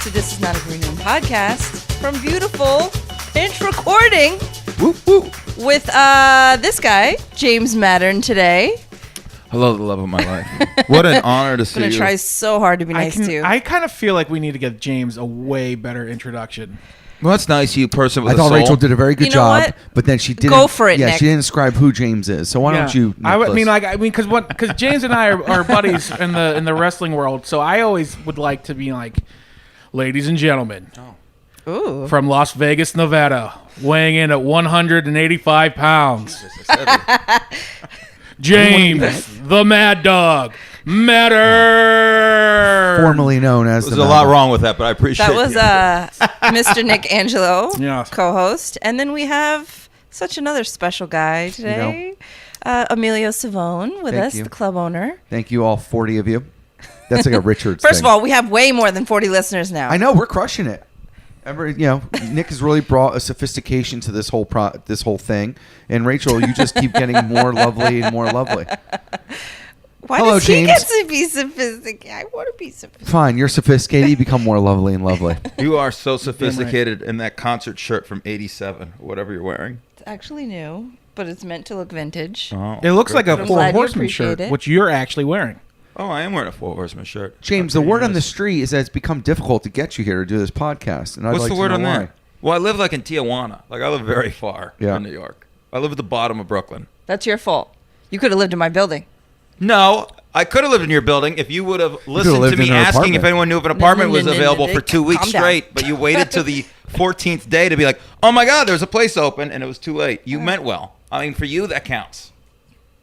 to This Is Not a Green Room podcast from beautiful Pinch Recording. Whoop, whoop. With this guy, James Mattern, today. Hello, the love of my life. What an honor to see you. I'm going to try so hard to be nice to you. I kind of feel like we need to give James a way better introduction. Well, that's nice, you person with I a thought soul. Rachel did a very good You know job, what? but then she didn't. Go for it, Yeah, Nick. she didn't describe who James is. So why don't you? Because James and I are buddies in the wrestling world, so I always would like to be like, ladies and gentlemen, Ooh. from Las Vegas, Nevada, weighing in at 185 pounds, James the Mad Dog Mattern. formerly known as There's a lot wrong with that, but I appreciate That was Mr. Nick Angelo, Yeah. co-host. And then we have such another special guy today, Emilio Savone with Thank us, you. the club owner. Thank you, all 40 of you. That's like a Richards First thing. of all, we have way more than 40 listeners now. I know we're crushing it. Nick has really brought a sophistication to this whole thing, and Rachel, you just keep getting more lovely and more lovely. Why Hello, does he James. get to be sophisticated? I want to be sophisticated. Fine, you're sophisticated. You become more lovely and lovely. You are so sophisticated in that concert shirt from '87, whatever you're wearing. It's actually new, but it's meant to look vintage. Oh, It looks like a I'm Four glad you Horsemen shirt, appreciate it. which you're actually wearing. Oh, I am wearing a Four Horsemen shirt. James, the word on the street is that it's become difficult to get you here to do this podcast. And I'd What's like the to word know on why. that? Well, I live like in Tijuana. Like I live very far Yeah. in New York. I live at the bottom of Brooklyn. That's your fault. You could have lived in my building. No, I could have lived in your building if you would have listened to lived me in her asking apartment. if anyone knew if an apartment was available for 2 weeks Calm down. straight, but you waited till the 14th day to be like, oh my God, there's a place open, and it was too late. You meant well. I mean, for you, that counts.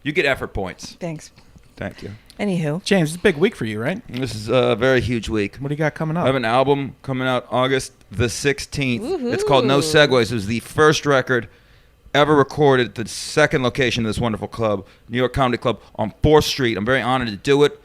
You get effort points. Thanks. Thank you. Anywho. James, it's a big week for you, right? This is a very huge week. What do you got coming I up? have an album coming out August the 16th. Woohoo. It's called No Segues. It was the first record ever recorded at the second location of this wonderful club, New York Comedy Club on 4th Street. I'm very honored to do it.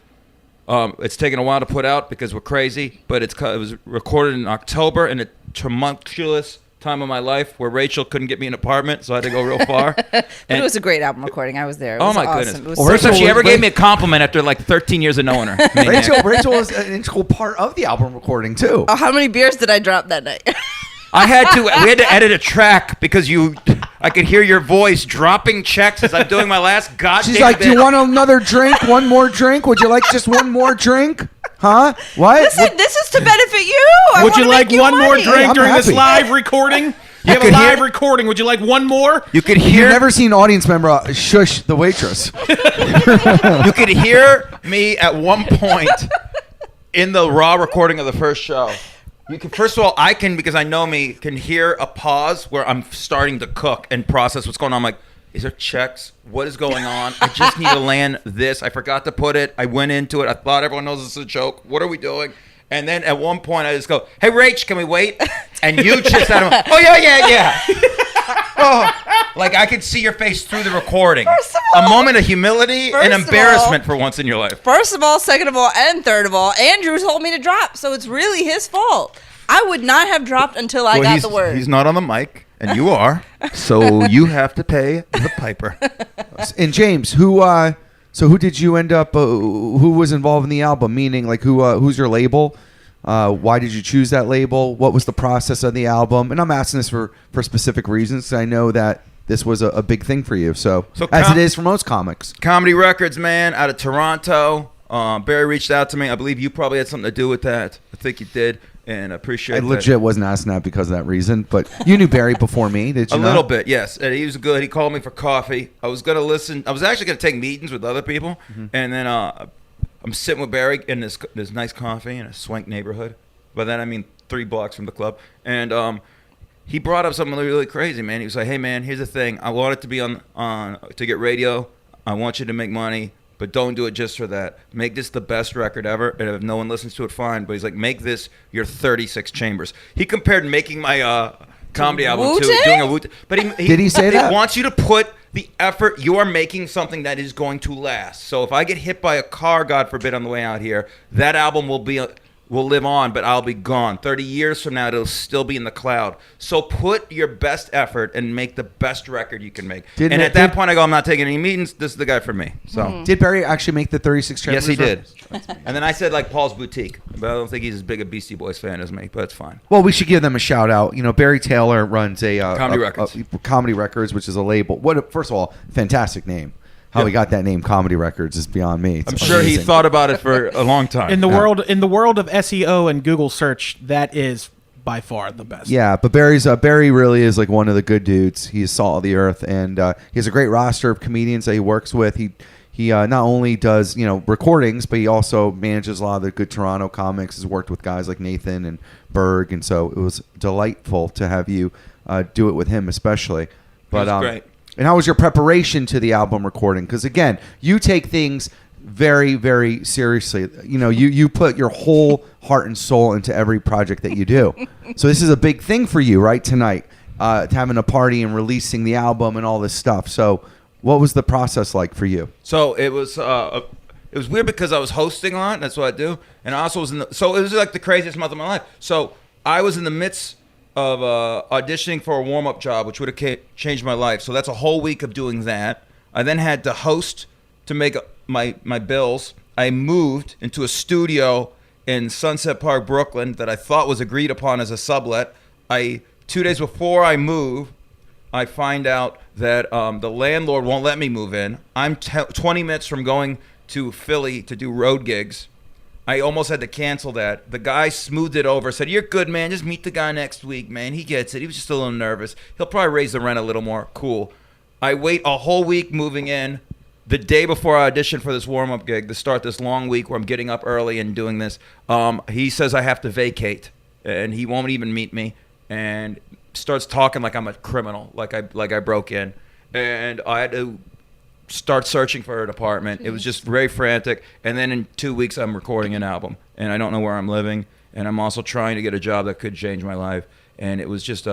It's taken a while to put out because we're crazy, but it was recorded in October in a tumultuous time of my life where Rachel couldn't get me an apartment, so I had to go real far. But it was a great album recording. I was there. It Oh was my awesome. goodness! It was First so time she cool. ever gave me a compliment after like 13 years of knowing her. Rachel was an integral part of the album recording too. Oh, how many beers did I drop that night? We had to edit a track because I could hear your voice dropping checks as I'm doing my last goddamn She's like, bit. "Do you want another drink? One more drink? Would you like just one more drink? Huh? What? Listen, this is to benefit you. I Would wanna you like make one more money. drink I'm during this happy. live recording? You have a could live hear- recording. Would you like one more? You could You've hear never seen an audience member shush the waitress. you could hear me at one point in the raw recording of the first show. You can, first of all, I can, because I know me, can hear a pause where I'm starting to cook and process what's going on. I'm like, is there checks? What is going on? I just need to land this. I forgot to put it. I went into it. I thought everyone knows this is a joke. What are we doing? And then at one point I just go, hey, Rach, can we wait? And you just out of oh, yeah. Oh, like I could see your face through the recording. First of all- a moment of humility First and of embarrassment all- for once in your life. First of all, second of all, and third of all, Andrew told me to drop, so it's really his fault. I would not have dropped until I got the word. He's not on the mic, and you are, so you have to pay the piper. And James, who did you end up? Who was involved in the album? Meaning, like, who's your label? Why did you choose that label? What was the process of the album? And I'm asking this for specific reasons. 'Cause I know that this was a big thing for you. So as it is for most comics. Comedy Records, man, out of Toronto. Barry reached out to me. I believe you probably had something to do with that. I think you did, and I appreciate I that. legit wasn't asking that because of that reason, but you knew Barry before me, did you? A not? little bit, yes. And he was good. He called me for coffee. I was going to listen. I was actually going to take meetings with other people. And then I'm sitting with Barry in this nice coffee in a swank neighborhood. By that, I mean 3 blocks from the club. And he brought up something really crazy, man. He was like, hey, man, here's the thing. I want it to be on to get radio. I want you to make money. But don't do it just for that. Make this the best record ever. And if no one listens to it, fine. But he's like, make this your 36 chambers. He compared making my comedy album to Wu-Tang? doing a Wu-Tang. But Did he say that? He wants you to put the effort. You are making something that is going to last. So if I get hit by a car, God forbid, on the way out here, that album will will live on, but I'll be gone. 30 years from now, it'll still be in the cloud. So put your best effort and make the best record you can make. At that point, I go, I'm not taking any meetings. This is the guy for me. So Did Barry actually make the 36 Yes, Travelers? he did. And then I said like Paul's Boutique, but I don't think he's as big a Beastie Boys fan as me, but it's fine. Well, we should give them a shout out. You know, Barry Taylor runs a Comedy Records, which is a label. First of all, fantastic name. How he got that name, Comedy Records, is beyond me. I'm sure he thought about it for a long time. In the world of SEO and Google search, that is by far the best. Yeah, but Barry really is like one of the good dudes. He's salt of the earth, and he has a great roster of comedians that he works with. He not only does recordings, but he also manages a lot of the good Toronto comics. Has worked with guys like Nathan and Berg, and so it was delightful to have you do it with him, especially. But That was great. And how was your preparation to the album recording? Because again, you take things very, very seriously. You know, you put your whole heart and soul into every project that you do. So this is a big thing for you, right? Tonight, having a party and releasing the album and all this stuff. So what was the process like for you? So it was weird because I was hosting a lot. That's what I do, and I also was so it was like the craziest month of my life. So I was in the midst of auditioning for a warm-up job, which would have changed my life. So that's a whole week of doing that. I then had to host to make my bills. I moved into a studio in Sunset Park, Brooklyn, that I thought was agreed upon as a sublet. 2 days before I move, I find out that the landlord won't let me move in. I'm 20 minutes from going to Philly to do road gigs. I almost had to cancel that. The guy smoothed it over, said, "You're good, man. Just meet the guy next week, man. He gets it." He was just a little nervous. He'll probably raise the rent a little more. Cool. I wait a whole week moving in. The day before I audition for this warm-up gig to start this long week where I'm getting up early and doing this, he says I have to vacate, and he won't even meet me, and starts talking like I'm a criminal, like I broke in, and I had to start searching for an apartment. It was just very frantic. And then in 2 weeks, I'm recording an album, and I don't know where I'm living. And I'm also trying to get a job that could change my life. And it was just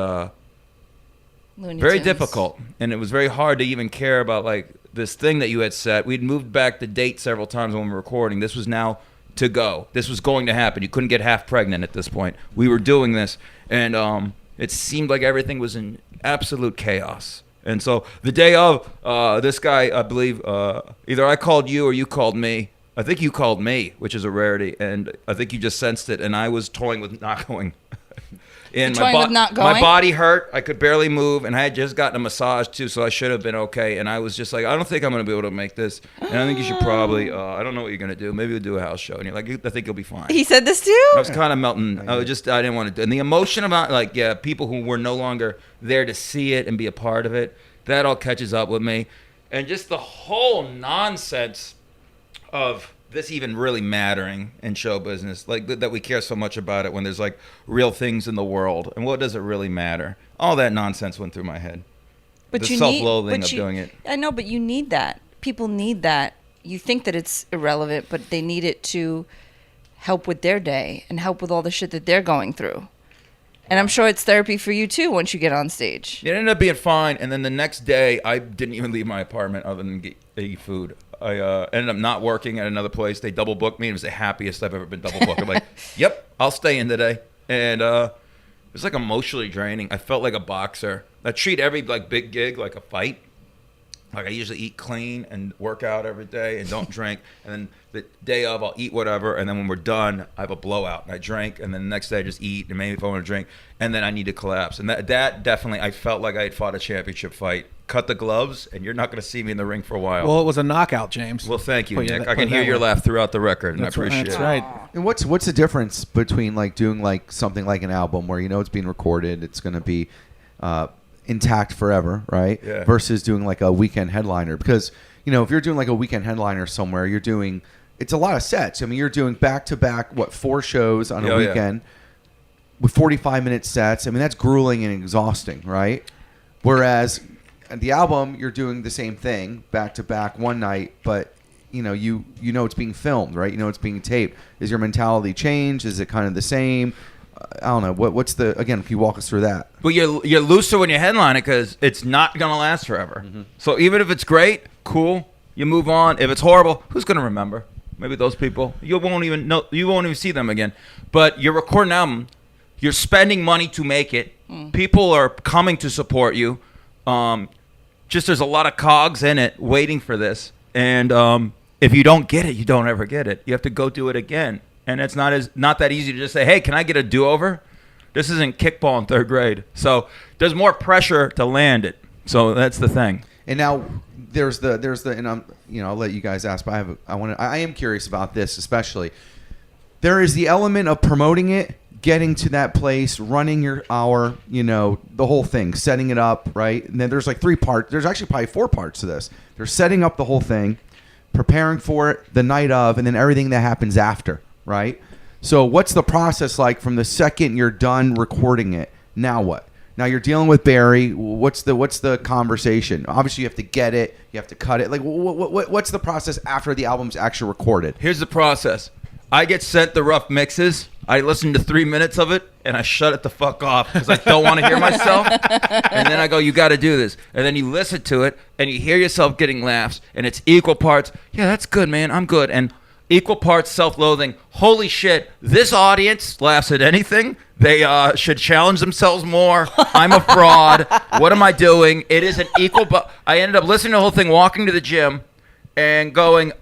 very difficult. And it was very hard to even care about like this thing that you had set. We'd moved back the date several times when we were recording. This was now to go. This was going to happen. You couldn't get half pregnant at this point. We were doing this, and it seemed like everything was in absolute chaos. And so the day of, this guy, I believe, either I called you or you called me. I think you called me, which is a rarity, and I think you just sensed it, and I was toying with not going. And my body hurt. I could barely move, and I had just gotten a massage, too, so I should have been okay. And I was just like, I don't think I'm going to be able to make this. And I think you should probably, I don't know what you're going to do. Maybe we'll do a house show. And you're like, I think you'll be fine. He said this too? I was kind of melting. I didn't want to do it. And the emotion about, like, people who were no longer there to see it and be a part of it, that all catches up with me. And just the whole nonsense of this even really mattering in show business, like that we care so much about it when there's like real things in the world. And what does it really matter? All that nonsense went through my head. But the self-loathing of doing it. I know, but you need that. People need that. You think that it's irrelevant, but they need it to help with their day and help with all the shit that they're going through. And I'm sure it's therapy for you too once you get on stage. It ended up being fine, and then the next day I didn't even leave my apartment other than eat food. I ended up not working at another place. They double booked me. It was the happiest I've ever been double booked. I'm like, yep, I'll stay in today. And it was like emotionally draining. I felt like a boxer. I treat every like big gig like a fight. Like I usually eat clean and work out every day and don't drink. And then the day of, I'll eat whatever. And then when we're done, I have a blowout. And I drink. And then the next day, I just eat. And maybe if I want to drink. And then I need to collapse. And that definitely, I felt like I had fought a championship fight. Cut the gloves, and you're not going to see me in the ring for a while. Well, it was a knockout, James. Well, thank you, Nick. I can hear your laugh throughout the record, and I appreciate it. That's right. And what's the difference between like doing like something like an album where it's being recorded, it's going to be intact forever, right? Yeah. Versus doing like a weekend headliner, because if you're doing like a weekend headliner somewhere, it's a lot of sets. I mean, you're doing back to back 4 shows on a weekend with 45-minute sets. I mean, that's grueling and exhausting, right? Whereas at the album, you're doing the same thing back to back one night, but you know it's being filmed, right? It's being taped. Is your mentality changed? Is it kind of the same? I don't know. What's again? If you walk us through that. But you're looser when you headline it because it's not gonna last forever. Mm-hmm. So even if it's great, cool, you move on. If it's horrible, who's gonna remember? maybe those people, you won't even see them again. But you're recording an album, you're spending money to make it. People are coming to support you. Just there's a lot of cogs in it waiting for this. And if you don't get it, you don't ever get it. You have to go do it again. And it's not that easy to just say, hey, can I get a do-over? This isn't kickball in 3rd grade. So there's more pressure to land it. So that's the thing. And now there's the and I'll let you guys ask, but I am curious about this especially. There is the element of promoting it, getting to that place, running your hour, the whole thing, setting it up, right? And then there's like 3 parts. There's actually probably 4 parts to this. There's setting up the whole thing, preparing for it the night of, and then everything that happens after, right? So what's the process like from the second you're done recording it? Now what? Now you're dealing with Barry. What's the conversation? Obviously, you have to get it. You have to cut it. Like, what's the process after the album's actually recorded? Here's the process. I get sent the rough mixes. I listen to 3 minutes of it, and I shut it the fuck off because I don't want to hear myself. And then I go, you got to do this. And then you listen to it, and you hear yourself getting laughs, and it's equal parts. Yeah, that's good, man. I'm good. And equal parts self-loathing. Holy shit, this audience laughs at anything. They should challenge themselves more. I'm a fraud. What am I doing? It is an equal... I ended up listening to the whole thing, walking to the gym, and going...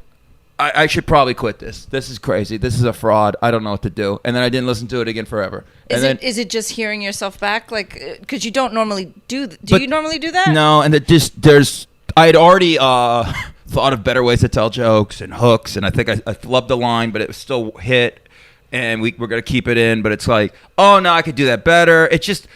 I should probably quit this. This is crazy. This is a fraud. I don't know what to do. And then I didn't listen to it again forever. Is it just hearing yourself back? Like, because you don't normally do you normally do that? No, and I had already thought of better ways to tell jokes and hooks, and I think I flubbed the line, but it was still hit, and we're going to keep it in. But it's like, oh, no, I could do that better. It's just...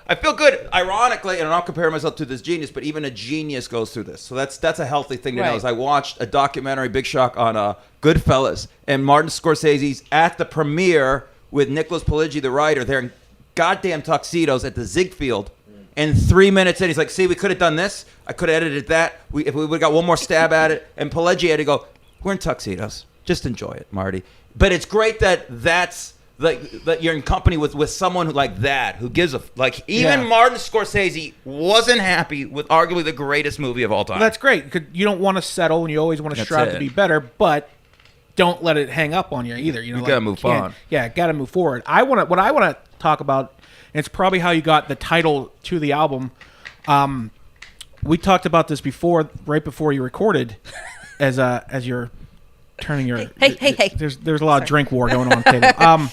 I feel good, ironically, and I'm not comparing myself to this genius, but even a genius goes through this. So that's a healthy thing to know. Is I watched a documentary, Big Shock, on Goodfellas, and Martin Scorsese's at the premiere with Nicholas Pileggi, the writer. They're in goddamn tuxedos at the Ziegfeld, and 3 minutes in, he's like, see, we could have done this. I could have edited that. If we would have got one more stab at it. And Pileggi had to go, we're in tuxedos. Just enjoy it, Marty. But it's great that's... that you're in company with someone who gives a even Martin Scorsese wasn't happy with arguably the greatest movie of all time. Well, that's great because you don't want to settle and you always want to strive to be better, but don't let it hang up on you either. You gotta move on. Yeah, gotta move forward. What I want to talk about, and it's probably how you got the title to the album. We talked about this before, right before you recorded, as you're turning your hey. There's a lot of drink war going on at the table.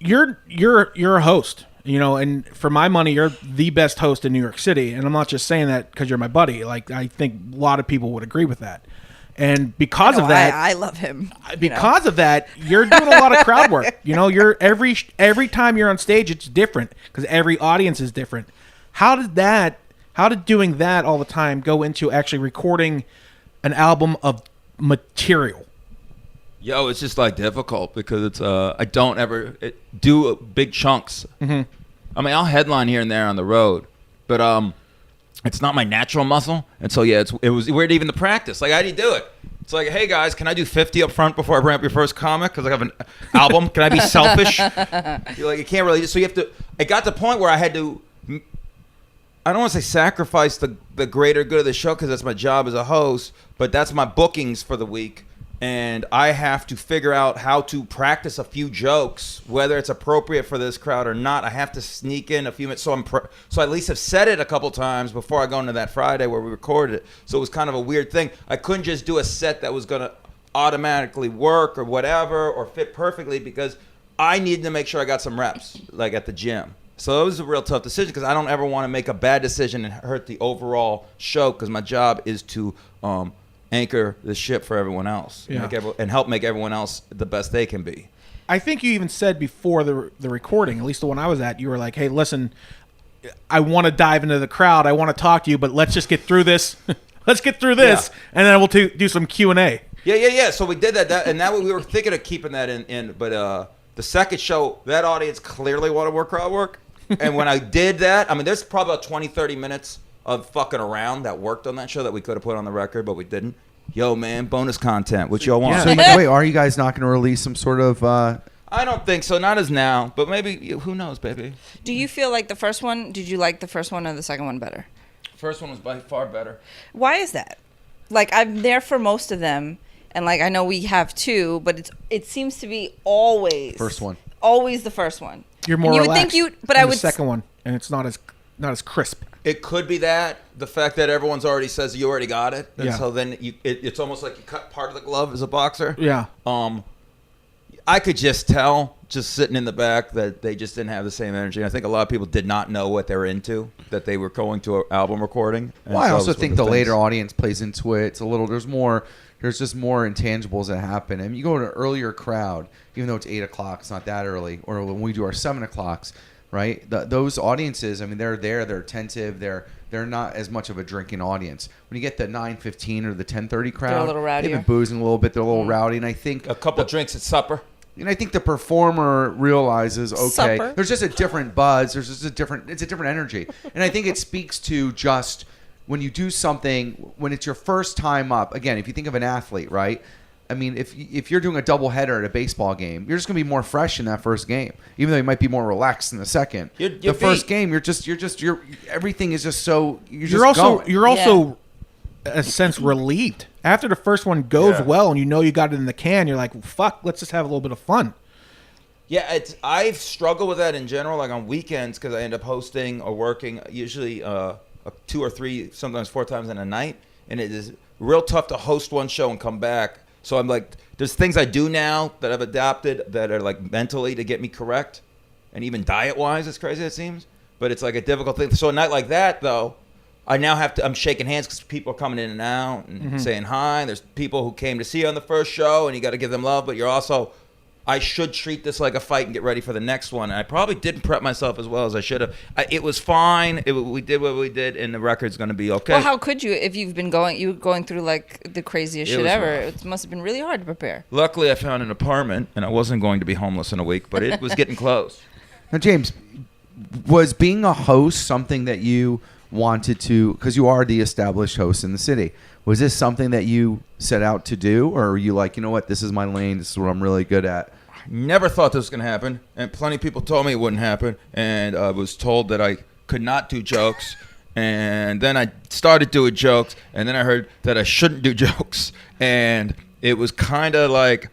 You're a host, and for my money, you're the best host in New York City. And I'm not just saying that because you're my buddy. Like, I think a lot of people would agree with that. And because of that, I love him. Because of that, you're doing a lot of crowd work. You're every time you're on stage, it's different because every audience is different. How did doing that all the time go into actually recording an album of material? Yo, it's just difficult because it's I don't ever do big chunks. Mm-hmm. I mean, I'll headline here and there on the road, but it's not my natural muscle, and so it was weird even to practice. Like, how do you do it? It's like, hey guys, can I do 50 up front before I bring up your first comic because I have an album? Can I be selfish? You're like, you can't really. So you have to. It got to the point where I had to. I don't want to say sacrifice the greater good of the show because that's my job as a host, but that's my bookings for the week. And I have to figure out how to practice a few jokes, whether it's appropriate for this crowd or not. I have to sneak in a few minutes. So I at least have said it a couple times before I go into that Friday where we recorded it. So it was kind of a weird thing. I couldn't just do a set that was going to automatically work or whatever or fit perfectly because I needed to make sure I got some reps, like at the gym. So it was a real tough decision because I don't ever want to make a bad decision and hurt the overall show because my job is to anchor the ship for everyone else and help make everyone else the best they can be. I think you even said before the recording, at least the one I was at, you were like, hey, listen, I want to dive into the crowd. I want to talk to you, but let's just get through this. Let's get through this, and then we'll do some Q&A. Yeah. So we did that and that we were thinking of keeping that in but the second show, that audience clearly wanted more crowd work. And when I did that, I mean, there's probably about 20, 30 minutes of fucking around that worked on that show that we could have put on the record, but we didn't. Yo, man, bonus content. What y'all want? So wait, are you guys not going to release some sort of... I don't think so. Not as now, but maybe, who knows, baby. Do you feel like did you like the first one or the second one better? First one was by far better. Why is that? Like, I'm there for most of them, And like I know we have too, but it seems to be always always the first one. You're more and you relaxed. would think but I would the second one, and it's not as crisp. It could be that the fact that everyone's already says you already got it, and Yeah. so then it's almost like you cut part of the glove as a boxer. Yeah. I could just tell, just sitting in the back, that they just didn't have the same energy. I think a lot of people did not know what they were into, that they were going to an album recording. And Well, I so also it was think one the of things. later audience plays into it. It's a little. There's just more intangibles that happen. And you go to an earlier crowd, even though it's 8 o'clock, it's not that early. Or when we do our 7 o'clocks, right? Those audiences, I mean, they're there, they're attentive, they're not as much of a drinking audience. When you get the 9:15 or the 10:30 crowd, They're a little rowdier. they've been boozing a little bit. They're a little rowdy, and I think A couple drinks at supper. and I think the performer realizes, okay, Supper. there's just a different buzz. It's a different energy. And I think it speaks to just when you do something, when it's your first time up, again, if you think of an athlete, right? I mean, if you're doing a doubleheader at a baseball game, you're just going to be more fresh in that first game, even though you might be more relaxed in the second. You're first beat. game, you're everything is just so, You're also in a sense relieved after the first one goes well, and you know you got it in the can. You're like, well, fuck, let's just have a little bit of fun. Yeah, I've struggled with that in general, like on weekends, because I end up hosting or working usually 2 or 3, sometimes 4 times in a night, and it is real tough to host one show and come back. So I'm like, there's things I do now that I've adopted that are like mentally to get me correct, and even diet-wise, as crazy as it seems, but it's like a difficult thing. So a night like that, though, I now I'm shaking hands because people are coming in and out and saying hi. There's people who came to see you on the first show, and you got to give them love, but you're also, I should treat this like a fight and get ready for the next one. And I probably didn't prep myself as well as I should have. It was fine. We did what we did, and the record's going to be okay. Well, how could you if you were going through like the craziest It shit was ever? rough. It must have been really hard to prepare. Luckily, I found an apartment, and I wasn't going to be homeless in a week, but it was getting close. Now, James, was being a host something that you wanted to, because you are the established host in the city, was this something that you set out to do, or were you like, you know what, this is my lane, this is what I'm really good at? Never thought this was going to happen, and plenty of people told me it wouldn't happen, and I was told that I could not do jokes, and then I started doing jokes, and then I heard that I shouldn't do jokes, and it was kind of like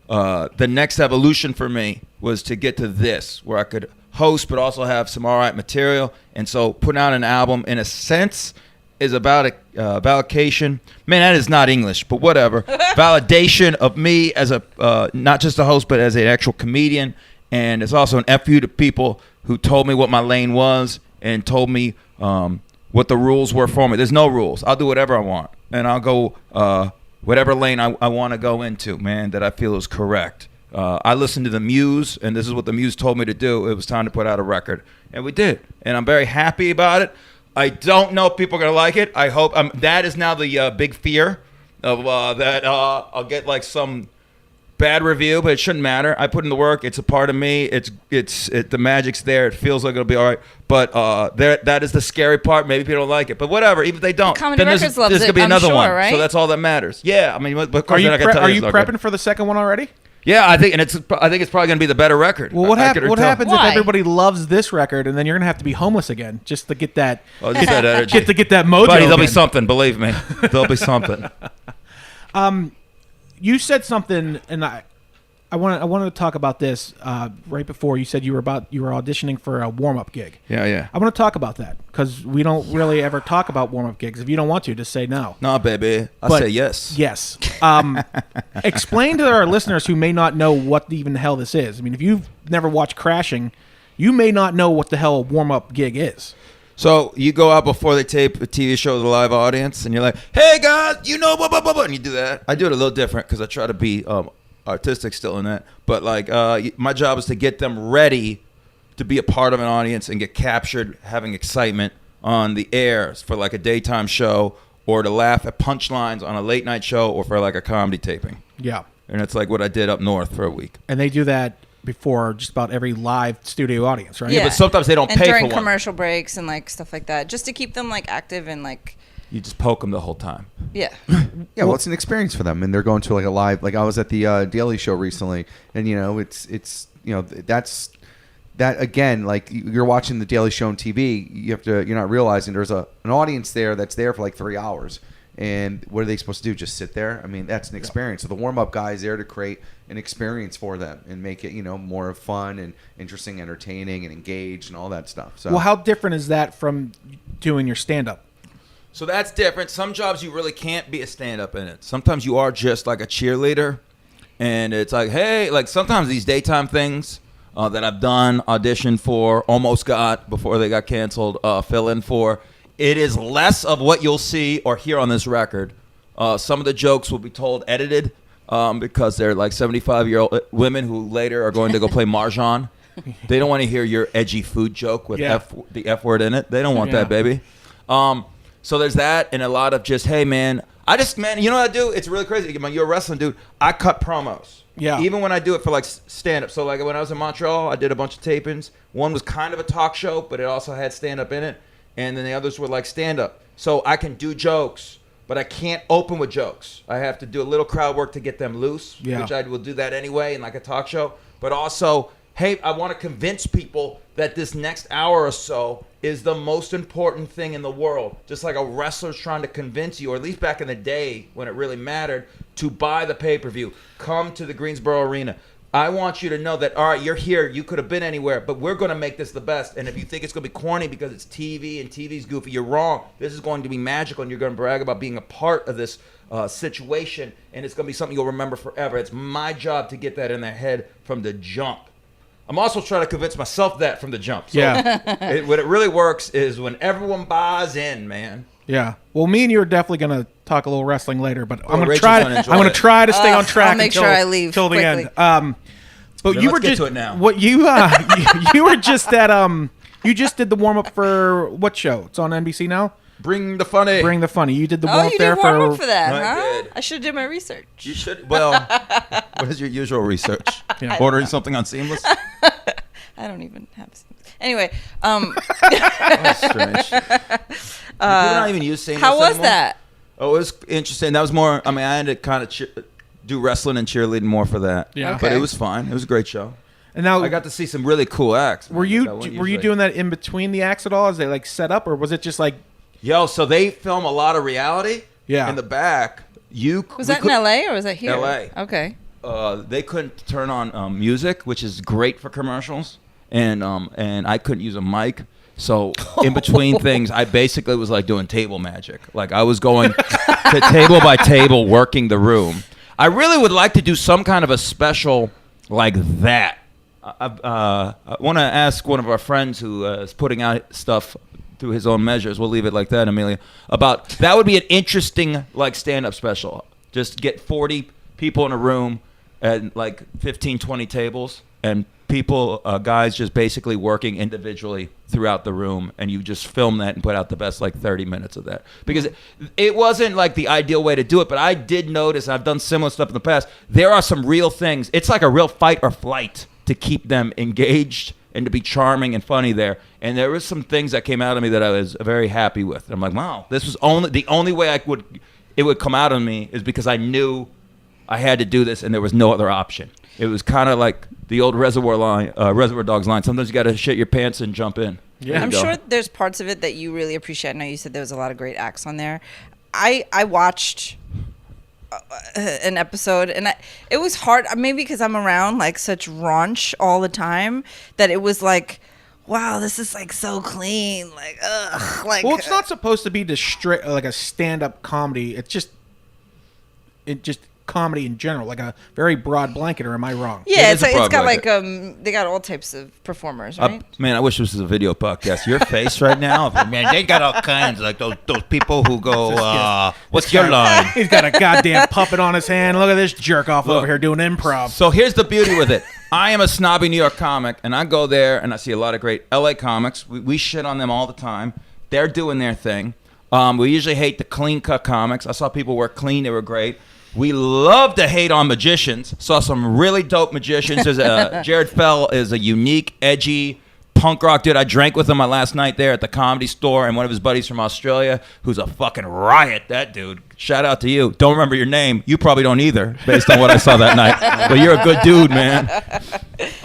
the next evolution for me was to get to this, where I could host but also have some all right material. And so putting out an album, in a sense, is about a validation. Man, that is not English, but whatever. Validation of me as a not just a host, but as an actual comedian. And it's also an FU to people who told me what my lane was and told me what the rules were for me. There's no rules. I'll do whatever I want, and I'll go whatever lane I want to go into, man, that I feel is correct. I listened to the Muse, and this is what the Muse told me to do. It was time to put out a record, and we did. And I'm very happy about it. I don't know if people are going to like it. I hope. That is now the big fear of that I'll get like some bad review, but it shouldn't matter. I put in the work. It's a part of me. The magic's there. It feels like it'll be all right. But that is the scary part. Maybe people don't like it, but whatever. Even if they don't, Comedy then Records loves there's it, going to be I'm another sure, one. right? So that's all that matters. Yeah, I mean, but of Are course you then I can tell are you you it's not prepping good. for the second one already? Yeah, I think, and I think it's probably going to be the better record. Well, what happens if Why? everybody loves this record, and then you're gonna have to be homeless again just to get that Oh, just that energy. get that mojo? Buddy, there'll be again? something. Believe me, there'll be something. You said something, and I wanted to talk about this right before. You said you were auditioning for a warm up gig. Yeah. I want to talk about that because we don't really ever talk about warm up gigs. If you don't want to, just say no. No, baby. I But- say yes. Yes. Explain to our listeners who may not know what even the hell this is. I mean, if you've never watched Crashing, you may not know what the hell a warm up gig is. So you go out before they tape a TV show with a live audience, and you're like, "Hey guys, you know, blah blah blah," and you do that. I do it a little different because I try to be artistic still in that. But like, my job is to get them ready to be a part of an audience and get captured, having excitement on the air for like a daytime show, or to laugh at punchlines on a late night show, or for like a comedy taping. Yeah. And it's like what I did up north for a week. And they do that before just about every live studio audience, right? Yeah, but sometimes they don't and pay during for one. commercial breaks and like stuff like that, just to keep them like active and like You just poke them the whole time. yeah. Yeah, well, it's an experience for them, and they're going to like a live. Like I was at the Daily Show recently, and it's that's that again. Like you're watching the Daily Show on TV, you're not realizing there's an audience there that's there for like 3 hours, And what are they supposed to do? Just sit there? I mean, that's an experience. So the warm-up guy is there to create an experience for them and make it, more fun and interesting, entertaining, and engaged and all that stuff. So, Well, how different is that from doing your stand-up? So that's different. Some jobs you really can't be a stand-up in it. Sometimes you are just like a cheerleader, and it's like, hey, like sometimes these daytime things that I've done, auditioned for, almost got before they got canceled, fill in for. It is less of what you'll see or hear on this record. Some of the jokes will be told edited because they're like 75-year-old women who later are going to go play Mahjong. They don't want to hear your edgy food joke with the F word in it. They don't want that, baby. So there's that, and a lot of just, hey, man, you know what I do? It's really crazy. You're a wrestling dude. I cut promos. Yeah. Even when I do it for like stand-up. So like when I was in Montreal, I did a bunch of tapings. One was kind of a talk show, but it also had stand-up in it. And then the others were like stand-up. So I can do jokes, but I can't open with jokes. I have to do a little crowd work to get them loose, which I will do that anyway in like a talk show. But also, hey, I want to convince people that this next hour or so is the most important thing in the world. Just like a wrestler's trying to convince you, or at least back in the day when it really mattered, to buy the pay-per-view. Come to the Greensboro Arena. I want you to know that, all right, you're here. You could have been anywhere, but we're going to make this the best. And if you think it's going to be corny because it's TV and TV's goofy, you're wrong. This is going to be magical, and you're going to brag about being a part of this situation, and it's going to be something you'll remember forever. It's my job to get that in their head from the jump. I'm also trying to convince myself that from the jump. So what it really works is when everyone buys in, man. Yeah. Well, me and you are definitely going to talk a little wrestling later, but I'm going to try. I'm going to try to stay on track. I'll make sure I leave till the quickly. end. But Then you let's were get just to it now. What you you were just at you just did the warm up for what show? It's on NBC now. Bring the funny. Bring the funny. You did the warm Oh, up you there did warm up for for that, I huh? did. I should do my research. You should. Well, what is your usual research? Yeah. Ordering something on Seamless? I don't even have. Anyway, That's strange. People don't even use Seamless how was anymore? that? Oh, it was interesting. That was more. I mean, I had to kind of do wrestling and cheerleading more for that. Yeah. But Okay. it was fine. It was a great show. And now I got to see some really cool acts. were man, you that I wouldn't were you usually- doing that in between the acts at all? Is they like set up, or was it just like Yo, so they film a lot of reality. Yeah. In the back, Was that in LA or was that here? LA. Okay. They couldn't turn on music, which is great for commercials, and I couldn't use a mic. So in between things, I basically was like doing table magic. Like I was going to table by table, working the room. I really would like to do some kind of a special like that. I want to ask one of our friends who is putting out stuff through his own measures. We'll leave it like that, Amelia. About that would be an interesting like stand-up special. Just get 40 people in a room and like 15, 20 tables, and people, guys, just basically working individually throughout the room, and you just film that and put out the best like 30 minutes of that. Because it wasn't like the ideal way to do it, but I did notice, I've done similar stuff in the past, there are some real things. It's like a real fight or flight to keep them engaged and to be charming and funny there. And there was some things that came out of me that I was very happy with. I'm like, wow, this was the only way it would come out of me is because I knew I had to do this and there was no other option. It was kind of like the old Reservoir Dogs line. Sometimes you got to shit your pants and jump in. Yeah. I'm sure there's parts of it that you really appreciate. I know you said there was a lot of great acts on there. I watched an episode, and it was hard, maybe because I'm around like such raunch all the time, that it was like, wow, this is like so clean, like ugh, like. Well, it's not supposed to be like a stand-up comedy. It's just comedy in general, like a very broad blanket. Or am I wrong? Yeah, It is a it's got broad like blanket. they got all types of performers, right? Man, I wish this was a video podcast. Your face right now, man, they got all kinds, like those people who go, what's your line? He's got a goddamn puppet on his hand. Look at this jerk off over here doing improv. So here's the beauty with it. I am a snobby New York comic, and I go there and I see a lot of great LA comics. We shit on them all the time. They're doing their thing. We usually hate the clean-cut comics. I saw people work clean. They were great. We love to hate on magicians. Saw some really dope magicians. Jared Fell is a unique, edgy punk rock dude. I drank with him my last night there at the Comedy Store, and one of his buddies from Australia, who's a fucking riot, that dude. Shout out to you. Don't remember your name. You probably don't either, based on what I saw that night. But you're a good dude, man.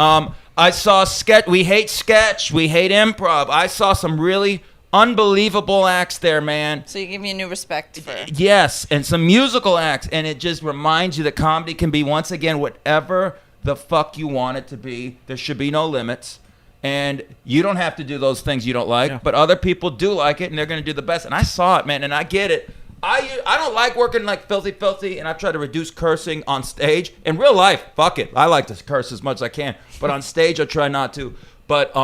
I saw sketch. We hate sketch. We hate improv. I saw some really unbelievable acts there, man. So you give me a new respect for. Yes, and some musical acts, and it just reminds you that comedy can be, once again, whatever the fuck you want it to be. There should be no limits, and you don't have to do those things you don't like, but other people do like it, and they're going to do the best. And I saw it, man, and I get it. I don't like working like filthy, and I try to reduce cursing on stage. In real life, fuck it. I like to curse as much as I can, but on stage I try not to. But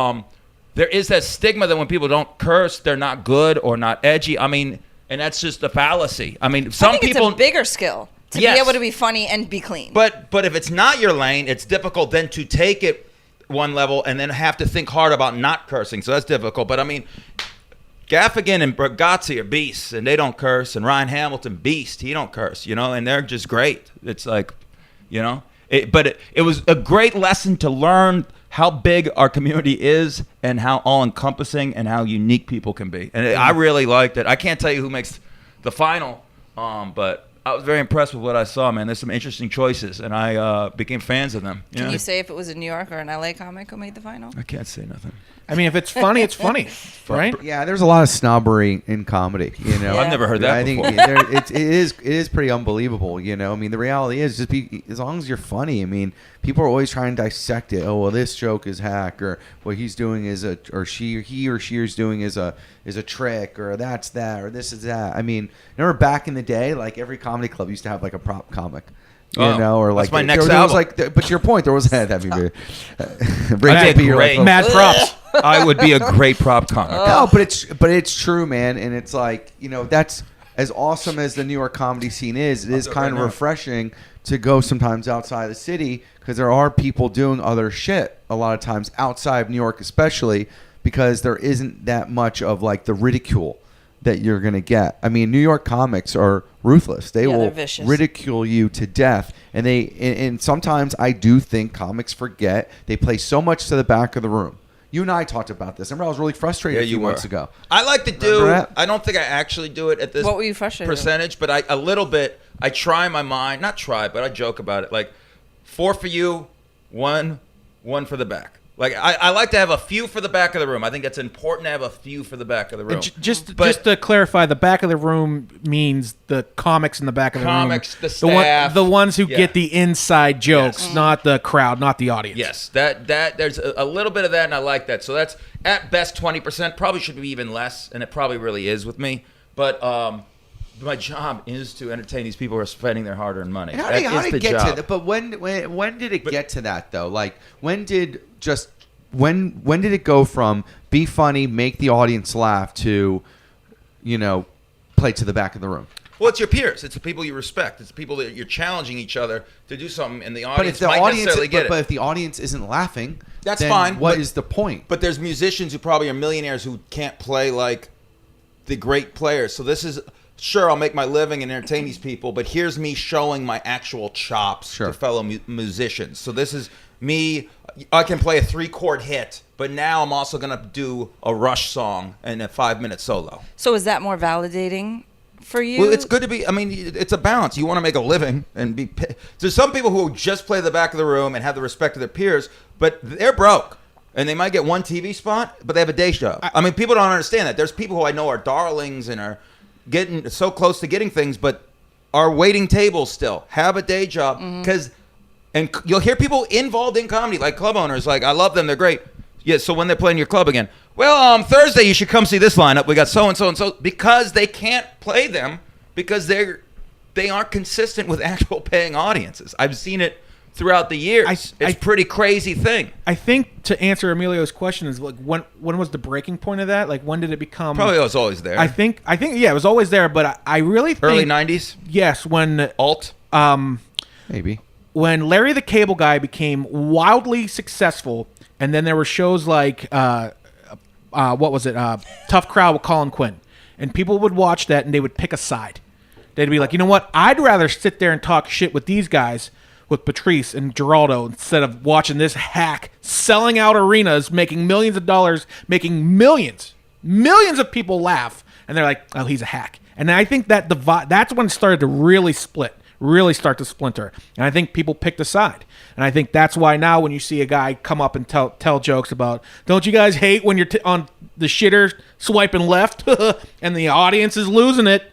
there is that stigma that when people don't curse, they're not good or not edgy. I mean, and that's just a fallacy. I mean, some I think people it's a bigger skill to be able to be funny and be clean. But if it's not your lane, it's difficult then to take it one level and then have to think hard about not cursing. So that's difficult. But I mean, Gaffigan and Bergazzi are beasts, and they don't curse. And Ryan Hamilton, beast, he don't curse, you know, and they're just great. It's like, you know, but it was a great lesson to learn how big our community is and how all-encompassing and how unique people can be. And I really liked it. I can't tell you who makes the final, but I was very impressed with what I saw, man. There's some interesting choices, and I became fans of them. Can you say if it was a New York or an LA comic who made the final? I can't say nothing. I mean, if it's funny, it's funny, right? Yeah, there's a lot of snobbery in comedy. You know, I've never heard that I before. think it is pretty unbelievable. You know, I mean, the reality is just as long as you're funny. I mean, people are always trying to dissect it. Oh, well, this joke is hack, or what he's doing is he or she is doing is a trick, or that's that, or this is that. I mean, remember back in the day, like every comedy club used to have like a prop comic. You know, or like that's my next there was album. like, but to your point, there was that'd be I'd Rachel be B, great. Mad props. I would be a great prop comic. No, but it's true, man, and it's like, you know, that's as awesome as the New York comedy scene is. It is kind of refreshing to go sometimes outside the city because there are people doing other shit a lot of times outside of New York, especially because there isn't that much of like the ridicule that you're gonna get. I mean, New York comics are ruthless. They will ridicule you to death, and sometimes I do think comics forget they play so much to the back of the room. You and I talked about this. Remember, I was really frustrated a few months ago. I like to do. I don't think I actually do it at this. What were you frustrated percentage? But a little bit. I try in my mind, not try, but I joke about it. Like 4 for you, 1 for the back. Like I like to have a few for the back of the room. I think it's important to have a few for the back of the room. Just to clarify, the back of the room means the comics in the back of the room. Comics, the staff, the ones who get the inside jokes, not the crowd, not the audience. Yes, that there's a little bit of that, and I like that. So that's at best 20%. Probably should be even less, and it probably really is with me. But my job is to entertain these people who are spending their hard-earned money. How did it get to that? But when did it get to that though? Like when did it go from be funny, make the audience laugh to, you know, play to the back of the room? Well, it's your peers. It's the people you respect. It's the people that you're challenging each other to do something, and the audience might necessarily get it. But if the audience isn't laughing, that's then fine. What is the point? But there's musicians who probably are millionaires who can't play like the great players. So this is... Sure, I'll make my living and entertain these people, but here's me showing my actual chops to fellow musicians. So this is me. I can play a 3-chord hit, but now I'm also going to do a Rush song and a 5-minute solo. So is that more validating for you? Well, it's good to be. I mean, it's a balance. You want to make a living and be. There's some people who just play the back of the room and have the respect of their peers, but they're broke. And they might get one TV spot, but they have a day job. I mean, people don't understand that. There's people who I know are darlings and are getting so close to getting things, but are waiting tables still, have a day job, because and you'll hear people involved in comedy, like club owners, like, I love them, they're great. Yeah, so when they're playing your club again, well, Thursday you should come see this lineup. We got so and so and so, because they can't play them because they aren't consistent with actual paying audiences. I've seen it throughout the years. It's a pretty crazy thing. I think to answer Emilio's question is like when was the breaking point of that? Like when did it become? Probably it was always there. I think yeah, it was always there. But I really think early 90s. Yes, when alt. Maybe when Larry the Cable Guy became wildly successful, and then there were shows like what was it? Tough Crowd with Colin Quinn, and people would watch that and they would pick a side. They'd be like, you know what? I'd rather sit there and talk shit with these guys, with Patrice and Geraldo, instead of watching this hack selling out arenas, making millions of dollars, making millions of people laugh, and they're like, oh, he's a hack. And I think that that's when it started to really split, really start to splinter. And I think people picked a side. And I think that's why now when you see a guy come up and tell jokes about, don't you guys hate when you're on the shitter swiping left and the audience is losing it?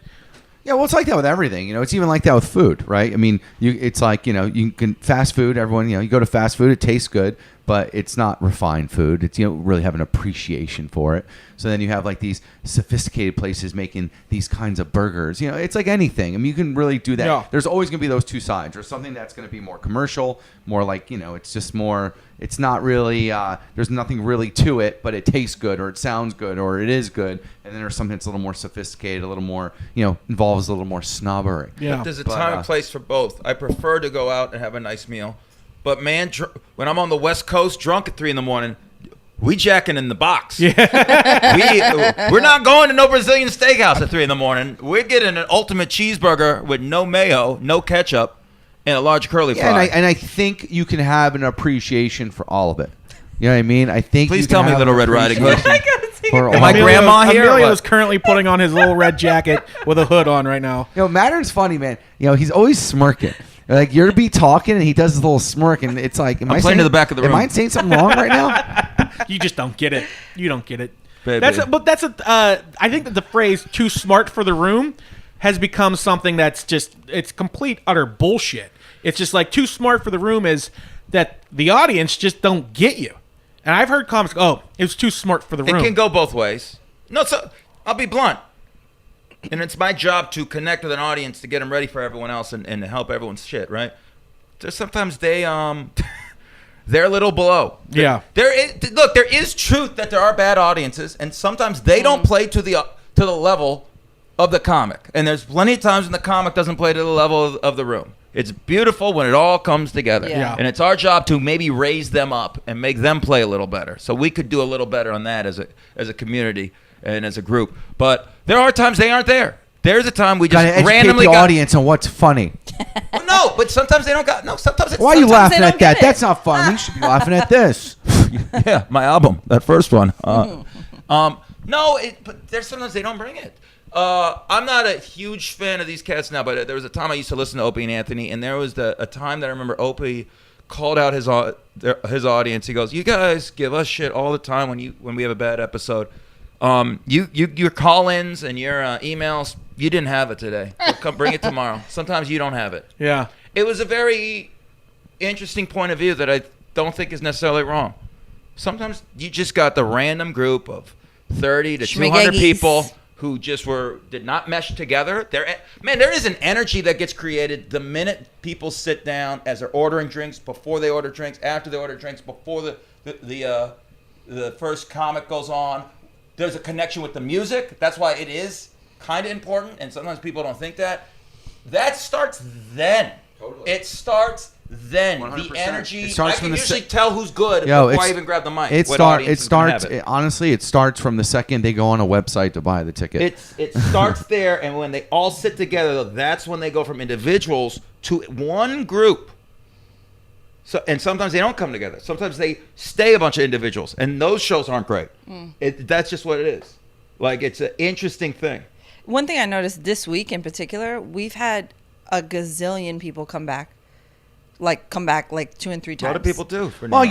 Yeah, well, it's like that with everything. It's even like that with food, right? I mean, it's like, you can fast food. Everyone, you go to fast food, it tastes good, but it's not refined food. It's, you don't really have an appreciation for it. So then you have like these sophisticated places making these kinds of burgers. It's like anything. I mean, you can really do that. Yeah. There's always going to be those two sides. There's something that's going to be more commercial, more like, it's just more, it's not really, there's nothing really to it, but it tastes good or it sounds good or it is good. And then there's something that's a little more sophisticated, a little more, involves a little more snobbery. Yeah. But there's a time and place for both. I prefer to go out and have a nice meal. But man, when I'm on the West Coast drunk at 3 a.m, we jacking in the box. Yeah. We're not going to no Brazilian steakhouse at 3 a.m. We're getting an ultimate cheeseburger with no mayo, no ketchup, and a large curly fry. And I think you can have an appreciation for all of it. You know what I mean? I think. Please tell me, Little Red Riding Hood. Am my grandma here? Emilio is currently putting on his little red jacket with a hood on right now. Mattern's funny, man. He's always smirking. Like, you're to be talking, and he does his little smirk, and it's like, I'm playing to the back of the room. Am I saying something wrong right now? You just don't get it. You don't get it. Baby. I think that the phrase "too smart for the room" has become something that's it's complete utter bullshit. It's just like too smart for the room is that the audience just don't get you. And I've heard comics go, "Oh, it was too smart for the room." It can go both ways. No, so I'll be blunt. And it's my job to connect with an audience to get them ready for everyone else and to help everyone's shit, right? So sometimes they're a little below. Yeah. There is truth that there are bad audiences, and sometimes they don't play to the level of the comic. And there's plenty of times when the comic doesn't play to the level of the room. It's beautiful when it all comes together. Yeah. And it's our job to maybe raise them up and make them play a little better. So we could do a little better on that as a community and as a group. But there are times they aren't there. There's a time we just randomly educate the audience on what's funny. Well, no, but sometimes they don't got. No, sometimes it's. Why are you sometimes laughing they at don't that? get it. That's not fun. You should be laughing at this. Yeah, my album, that first one. No, but there's sometimes they don't bring it. I'm not a huge fan of these cats now, but there was a time I used to listen to Opie and Anthony, and there was a time that I remember Opie called out his audience. He goes, "You guys give us shit all the time when we have a bad episode. Your call-ins and your emails, you didn't have it today. So come bring it tomorrow. Sometimes you don't have it." Yeah. It was a very interesting point of view that I don't think is necessarily wrong. Sometimes you just got the random group of 30 to 200 people who just did not mesh together. There is an energy that gets created the minute people sit down as they're ordering drinks, before they order drinks, after they order drinks, before the first comic goes on. There's a connection with the music. That's why it is kind of important, and sometimes people don't think that. That starts then. Totally. It starts then. 100%. The energy. It starts I can from usually tell who's good before I even grab the mic. Honestly, it starts from the second they go on a website to buy the ticket. It starts there, and when they all sit together, that's when they go from individuals to one group. So, and sometimes they don't come together. Sometimes they stay a bunch of individuals, and those shows aren't great. That's just what it is. Like, it's an interesting thing. One thing I noticed this week in particular, we've had a gazillion people come back like 2 and 3 times. A lot of people do. Well,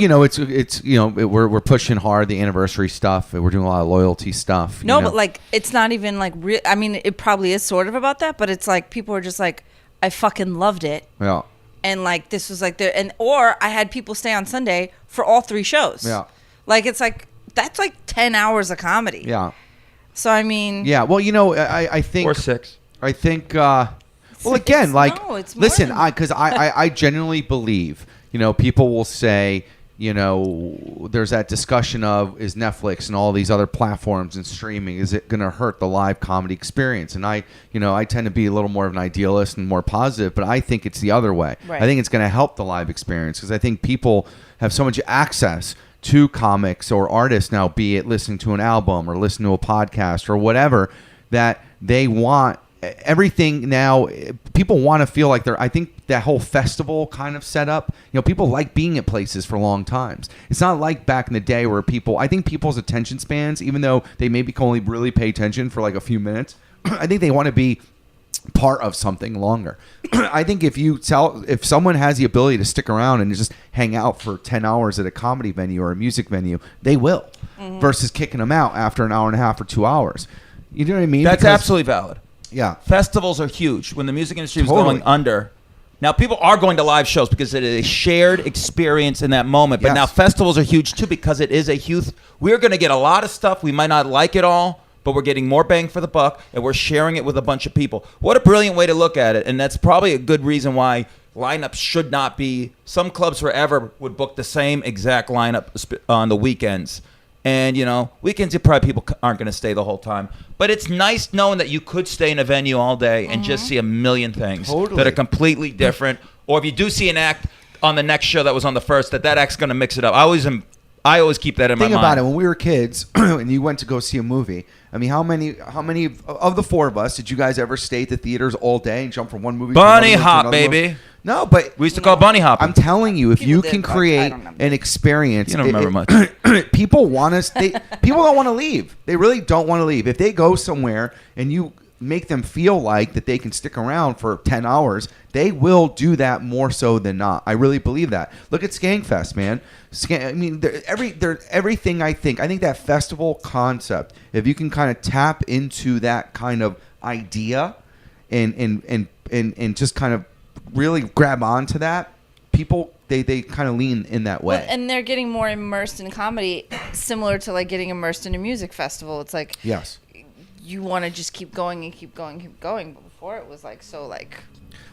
we're pushing hard the anniversary stuff. We're doing a lot of loyalty stuff. No, but like it's not even like real. I mean, it probably is sort of about that, but it's like people are just like, I fucking loved it. Yeah. And like this was like or I had people stay on Sunday for all 3 shows. Yeah. Like it's like that's like 10 hours of comedy. Yeah. So I mean. Yeah. Well, I think. Or 6. I think. Well, again, it's listen, more because I genuinely believe, people will say, there's that discussion of is Netflix and all these other platforms and streaming, is it going to hurt the live comedy experience? And I tend to be a little more of an idealist and more positive, but I think it's the other way. Right. I think it's going to help the live experience because I think people have so much access to comics or artists now, be it listening to an album or listening to a podcast or whatever, that they want everything now. People want to feel like I think that whole festival kind of setup, people like being at places for long times. It's not like back in the day where I think people's attention spans, even though they maybe can only really pay attention for like a few minutes, I think they want to be part of something longer. I think if someone has the ability to stick around and just hang out for 10 hours at a comedy venue or a music venue, they will, versus kicking them out after an hour and a half or 2 hours. You know what I mean? That's absolutely valid. Yeah. Festivals are huge. When the music industry was going under, now people are going to live shows because it is a shared experience in that moment. But now festivals are huge too because it is a huge. We're going to get a lot of stuff. We might not like it all, but we're getting more bang for the buck, and we're sharing it with a bunch of people. What a brilliant way to look at it, and that's probably a good reason why lineups should not be. Some clubs forever would book the same exact lineup on the weekends. And, you know, weekends, probably people aren't going to stay the whole time. But it's nice knowing that you could stay in a venue all day and just see a million things that are completely different. Or if you do see an act on the next show that was on the first, that act's going to mix it up. I always keep that in my mind. Think about it. When we were kids and you went to go see a movie, I mean, how many of the four of us did you guys ever stay at the theaters all day and jump from one movie to another? Bunny hop, baby. Movie? No, but we used to call bunny hopping. I'm telling you, if People you did, can but create I don't an experience, You don't remember much. People want to. People don't want to leave. They really don't want to leave. If they go somewhere and you make them feel like that they can stick around for 10 hours, they will do that more so than not. I really believe that. Look at Skankfest, man. I mean, everything. I think that festival concept. If you can kind of tap into that kind of idea, and just kind of really grab onto that, people they kind of lean in that way. Well, and they're getting more immersed in comedy, similar to like getting immersed in a music festival. It's like you want to just keep going and keep going, keep going. But before it was like so like.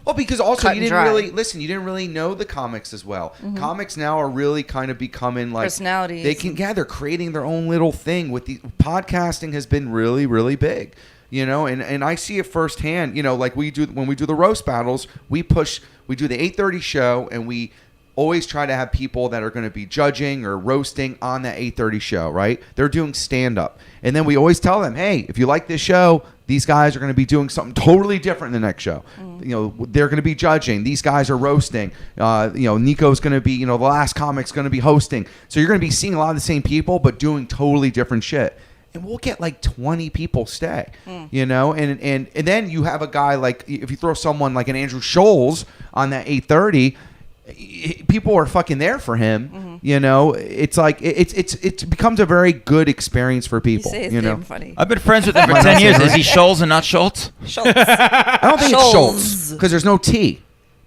Well, because also cut you and didn't dry. really listen. You didn't really know the comics as well. Comics now are really kind of becoming like personalities. They're creating their own little thing. With the podcasting has been really, really big. You know, and I see it firsthand. You know, like when we do the roast battles, we do the 8:30 show, and we always try to have people that are going to be judging or roasting on that 8:30 show, right? They're doing stand-up. And then we always tell them, hey, if you like this show, these guys are going to be doing something totally different in the next show. You know, they're going to be judging. These guys are roasting. You know, Nico's going to be, the last comic's going to be hosting. So you're going to be seeing a lot of the same people, but doing totally different shit. And we'll get like 20 people stay, you know? And then you have a guy like, if you throw someone like an Andrew Scholes on that 8:30, people are fucking there for him. You know, it's like it becomes a very good experience for people. You say his you know, name funny. I've been friends with him for 10 years. Is he Scholes and not Schultz? Schultz. I don't think it's Schultz because there's no T.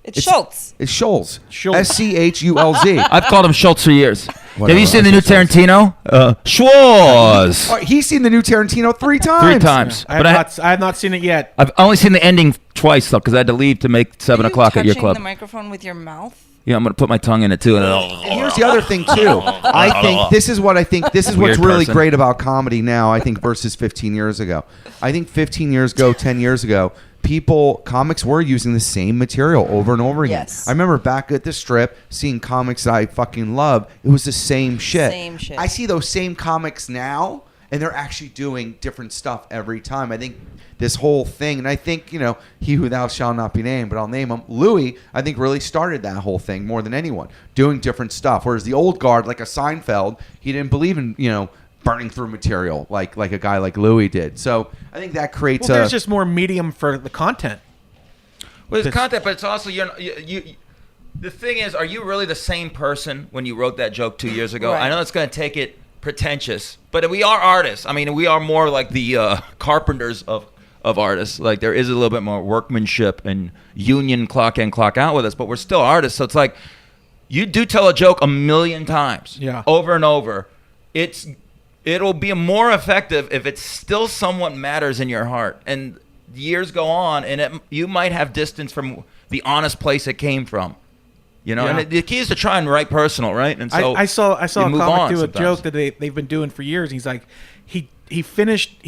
It's Schultz. It's Scholes. Schultz. SCHULZ. I've called him Schultz for years. Whatever, Have you seen I the new say Schultz. Tarantino? Schwarz. Oh, he's seen the new Tarantino 3 times. 3 times. I But have not seen it yet. I've only seen the ending twice, though, because I had to leave to make 7 o'clock at your club. The microphone with your mouth. Yeah, I'm going to put my tongue in it, too. And here's the other thing too. I think this is what's Weird really person. great about comedy now. I think versus 15 years ago. I think 15 years ago, 10 years ago, comics were using the same material over and over again. Yes. I remember back at the Strip seeing comics that I fucking love. It was the same shit. Same shit. I see those same comics now, and they're actually doing different stuff every time. I think this whole thing, and I think, he who thou shalt not be named, but I'll name him, Louis, I think really started that whole thing more than anyone, doing different stuff. Whereas the old guard, like a Seinfeld, he didn't believe in, burning through material like a guy like Louis did. So I think that creates Well, there's just more medium for the content. Well, it's content, but it's also you. The thing is, are you really the same person when you wrote that joke 2 years ago? Right. I know it's going to take it pretentious, but we are artists. I mean, we are more like the carpenters of artists. Like there is a little bit more workmanship and union clock in, clock out with us, but we're still artists. So it's like you do tell a joke a million times, over and over. It'll be more effective if it still somewhat matters in your heart. And years go on, and you might have distance from the honest place it came from. And the key is to try and write personal, right? And so I saw a comic do a sometimes. joke that they've been doing for years. He's like, he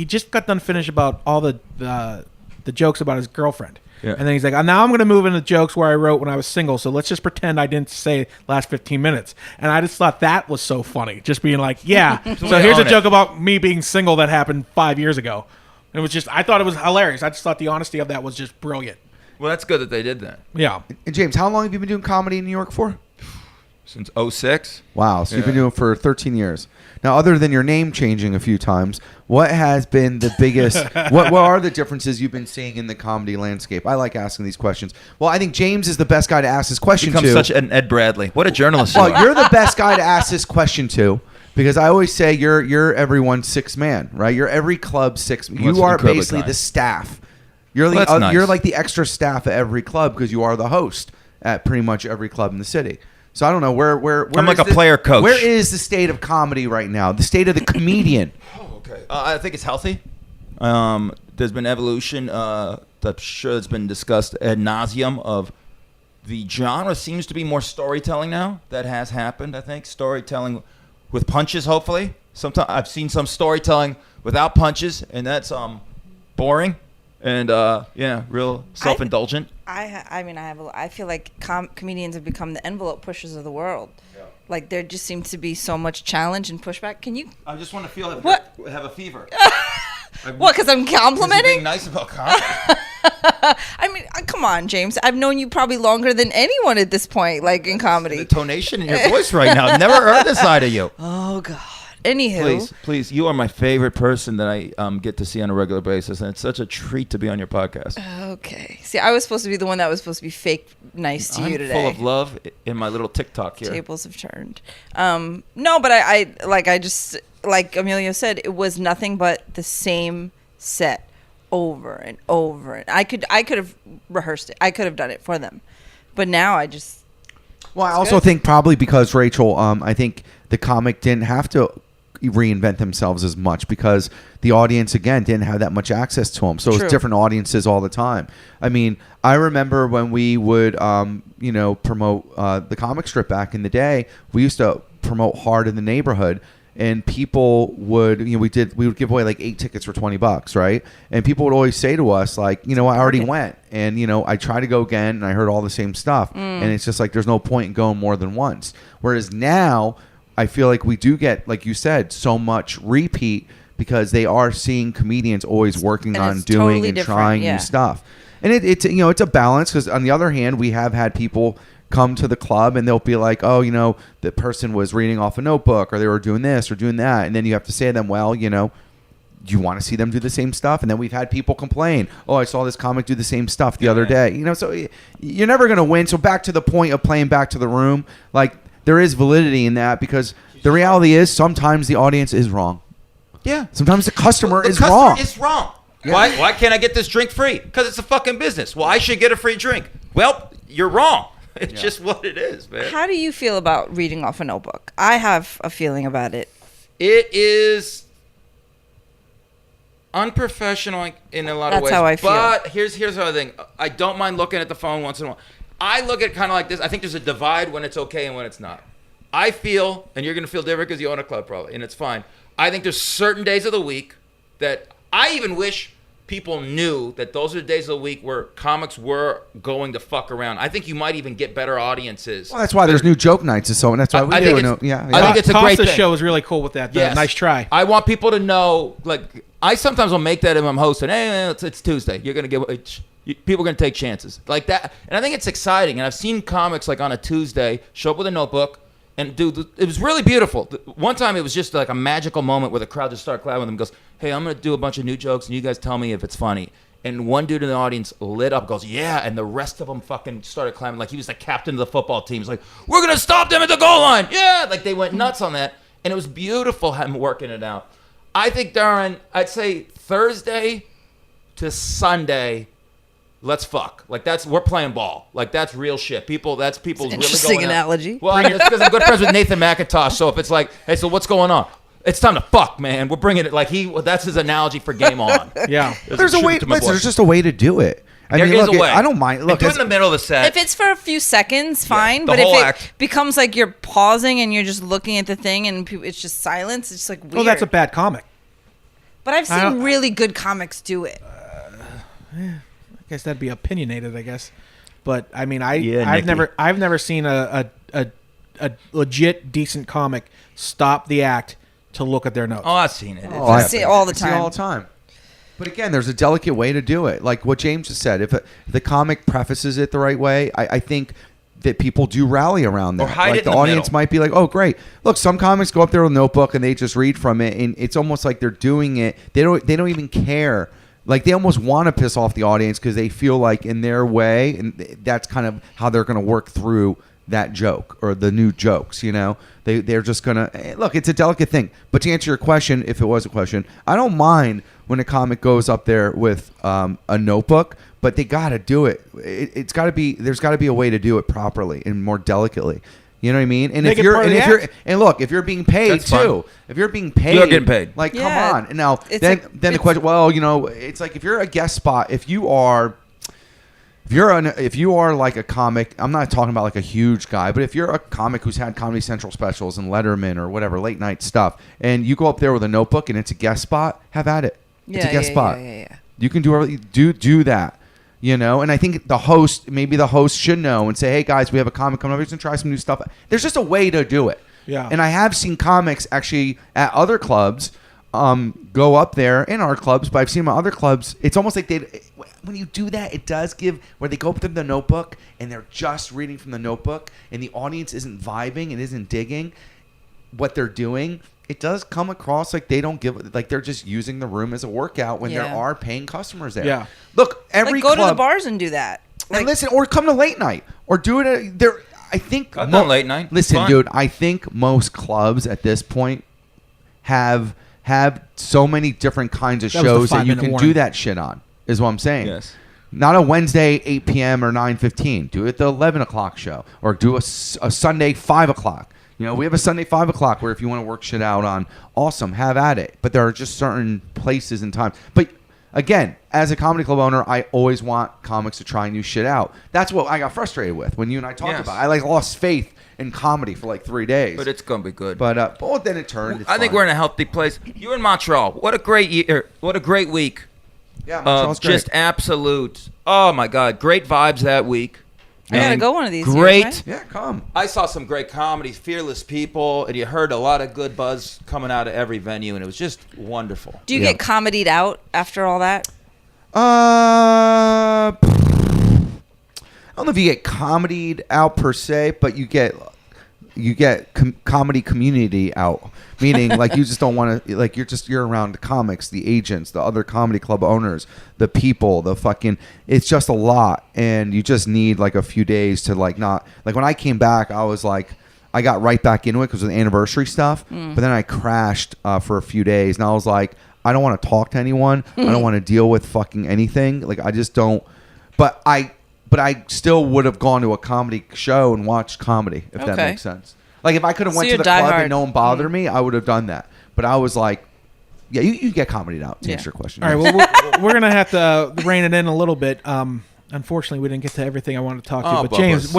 just got done finished about all the jokes about his girlfriend. Yeah. And then he's like, now I'm going to move into jokes where I wrote when I was single. So let's just pretend I didn't say last 15 minutes. And I just thought that was so funny. Just being like, yeah. So here's a joke about me being single that happened 5 years ago. And it was just, I thought it was hilarious. I just thought the honesty of that was just brilliant. Well, that's good that they did that. Yeah. And James, how long have you been doing comedy in New York for? Since 06. Wow, so you've been Yeah. doing it for 13 years. Now, other than your name changing a few times, what has been the biggest, what are the differences you've been seeing in the comedy landscape? I like asking these questions. Well, I think James is the best guy to ask this question Become to. such an Ed Bradley. What a journalist you Well, are. you're the best guy to ask this question to because I always say you're everyone's sixth man, right? You're every club's sixth. Well, You that's are incredibly basically kind. the staff. You're Well, that's nice. you're like the extra staff at every club because you are the host at pretty much every club in the city. So I don't know where I'm like is a player coach. Where is the state of comedy right now? The state of the comedian. Oh, okay. I think it's healthy. There's been evolution. I'm sure it's been discussed ad nauseum of the genre seems to be more storytelling now. That has happened, I think. Storytelling with punches, hopefully. Sometimes I've seen some storytelling without punches, and that's boring and real self-indulgent. I feel like comedians have become the envelope pushers of the world. Yeah. Like there just seems to be so much challenge and pushback. Can you? I just want to feel have a fever. What? Because I'm complimenting? Being nice about comedy. I mean, come on, James. I've known you probably longer than anyone at this point, like in comedy. The tonation in your voice right now. Never heard this side of you. Oh God. Anywho, Please, you are my favorite person that I get to see on a regular basis, and it's such a treat to be on your podcast. Okay. See, I was supposed to be the one that was supposed to be fake nice to you today. Full of love in my little TikTok here. Tables have turned. No, but I just like Emilio said, it was nothing but the same set over and over. And I could have rehearsed it. I could have done it for them, but now I just. Well, I also think probably because Rachel, I think the comic didn't have to reinvent themselves as much because the audience again didn't have that much access to them, so it was different audiences all the time. I mean, I remember when we would promote the comic strip back in the day, we used to promote hard in the neighborhood, and people would we would give away like 8 tickets for $20, right? And people would always say to us like, I already went, and I tried to go again and I heard all the same stuff, and it's just like there's no point in going more than once. Whereas now I feel like we do get, like you said, so much repeat because they are seeing comedians always working on doing totally and trying new stuff. And it's a balance because on the other hand, we have had people come to the club and they'll be like, oh, the person was reading off a notebook or they were doing this or doing that. And then you have to say to them, well, do you want to see them do the same stuff? And then we've had people complain, oh, I saw this comic do the same stuff the other day. So you're never going to win. So back to the point of playing back to the room, like, there is validity in that because the reality is sometimes the audience is wrong. Yeah. Sometimes the customer is customer wrong. is wrong. Yeah. Why can't I get this drink free? Because it's a fucking business. Well, I should get a free drink. Well, you're wrong. It's just what it is, man. How do you feel about reading off a notebook? I have a feeling about it. It is unprofessional in a lot of ways. That's how I feel. But here's the other thing. I don't mind looking at the phone once in a while. I look at it kind of like this. I think there's a divide when it's okay and when it's not. I feel, and you're going to feel different because you own a club probably, and it's fine. I think there's certain days of the week that I even wish people knew that those are the days of the week where comics were going to fuck around. I think you might even get better audiences. Well, that's why there's new joke nights and so on. That's why we I do. think Yeah. I think it's a great Costa's thing. show is really cool with that. Yes. Nice try. I want people to know, like, I sometimes will make that if I'm hosting. Hey, it's Tuesday. You're going to people are going to take chances. Like that. And I think it's exciting. And I've seen comics, like, on a Tuesday, show up with a notebook. And, dude, it was really beautiful. One time it was just like a magical moment where the crowd just started clapping with him and goes, hey, I'm going to do a bunch of new jokes, and you guys tell me if it's funny. And one dude in the audience lit up, goes, yeah, and the rest of them fucking started clapping like he was the captain of the football team. He's like, we're going to stop them at the goal line. Yeah, like they went nuts on that. And it was beautiful him working it out. I think, Darren, I'd say Thursday to Sunday, let's fuck. Like we're playing ball. Like that's real shit. That's people really Interesting going analogy. Out. Well, it's because I'm good friends with Nathan McIntosh. So if it's like, hey, so what's going on? It's time to fuck, man. We're bringing it. Like that's his analogy for game on. Yeah. There's a way. There's just a way to do it. I mean, is look, a way. I don't mind. Look, do it in the middle of the set. If it's for a few seconds, fine. the But if whole it act. becomes like you're pausing and you're just looking at the thing and it's just silence, it's like weird. Well, that's a bad comic. But I've seen really good comics do it. I guess that'd be opinionated, I guess. But I mean, I've Nicky. never seen a legit decent comic stop the act to look at their notes. Oh, I've seen it. I see it all the I see it time. all the time. But again, there's a delicate way to do it. Like what James just said, if the comic prefaces it the right way, I think that people do rally around that. Or hide like it the in the audience middle. might be like, oh great. Look, some comics go up there with a notebook and they just read from it, and it's almost like they're doing it. They don't even care. Like they almost want to piss off the audience because they feel like in their way, and that's kind of how they're going to work through that joke or the new jokes. You know, they're just gonna look. It's a delicate thing. But to answer your question, if it was a question, I don't mind when a comic goes up there with a notebook, but they got to do it. It's got to be. There's got to be a way to do it properly and more delicately. You know what I mean? And Make if it you're part of and the if you're act. and look, if you're being paid That's fun. too, if you're being paid, You're getting paid. Like, Yeah. come on. And now It's then like- the it's- question. Well, you know, it's like if you're a guest spot, if you are like a comic, I'm not talking about like a huge guy, but if you're a comic who's had Comedy Central specials and Letterman or whatever late night stuff, and you go up there with a notebook and it's a guest spot, have at it. It's a guest spot. Yeah. You can do that. You know, and I think maybe the host should know and say, hey guys, we have a comic coming up. We're going to try some new stuff. There's just a way to do it. Yeah. And I have seen comics actually at other clubs go up there in our clubs, but I've seen them at other clubs. It's almost like when you do that, it does give where they go up to the notebook and they're just reading from the notebook and the audience isn't vibing and isn't digging what they're doing. It does come across like they don't give, like they're just using the room as a workout when there Yeah. are paying customers there. Yeah. Look, every Like go club, to the bars and do that. Like, and listen, or come to late night, or do it. There, I think. I've done late night. Listen, Fun. dude, I think most clubs at this point have so many different kinds of That was the shows that you 5-minute can warning. do that shit on. Is what I'm saying. Yes. Not a Wednesday 8 p.m. or 9:15. Do it the 11 o'clock show, or do a Sunday 5 o'clock. You know, we have a Sunday 5 o'clock where if you want to work shit out on, awesome, have at it. But there are just certain places and times. But again, as a comedy club owner, I always want comics to try new shit out. That's what I got frustrated with when you and I talked Yes. about it. I lost faith in comedy for like 3 days. But it's gonna be good. But then it turned. It's I think fine. we're in a healthy place. You're in Montreal. What a great year. What a great week. Yeah, Montreal's great. Just absolute. Oh my God, great vibes that week. I gotta And go one of these Great. years, right? Yeah, come. I saw some great comedy, fearless people, and you heard a lot of good buzz coming out of every venue, and it was just wonderful. Do you Yeah. get comedied out after all that? I don't know if you get comedied out per se, but you get comedy community out, meaning like you just don't want to, like you're around the comics, the agents, the other comedy club owners, the people, the fucking, it's just a lot, and you just need like a few days to like not, like when I came back, I was like, I got right back into it because of the anniversary stuff, but then I crashed for a few days, and I was like, I don't want to talk to anyone, I don't want to deal with fucking anything, like I just don't, but I still would have gone to a comedy show and watched comedy, if that Okay. makes sense. Like if I could have So went to you're the club diehard. and no one bothered me, I would have done that. But I was like, yeah, you get comedied out to Yeah. answer your question. All right, well, we're gonna have to rein it in a little bit. Unfortunately, we didn't get to everything I wanted to talk to you. Oh, But Bubba. James,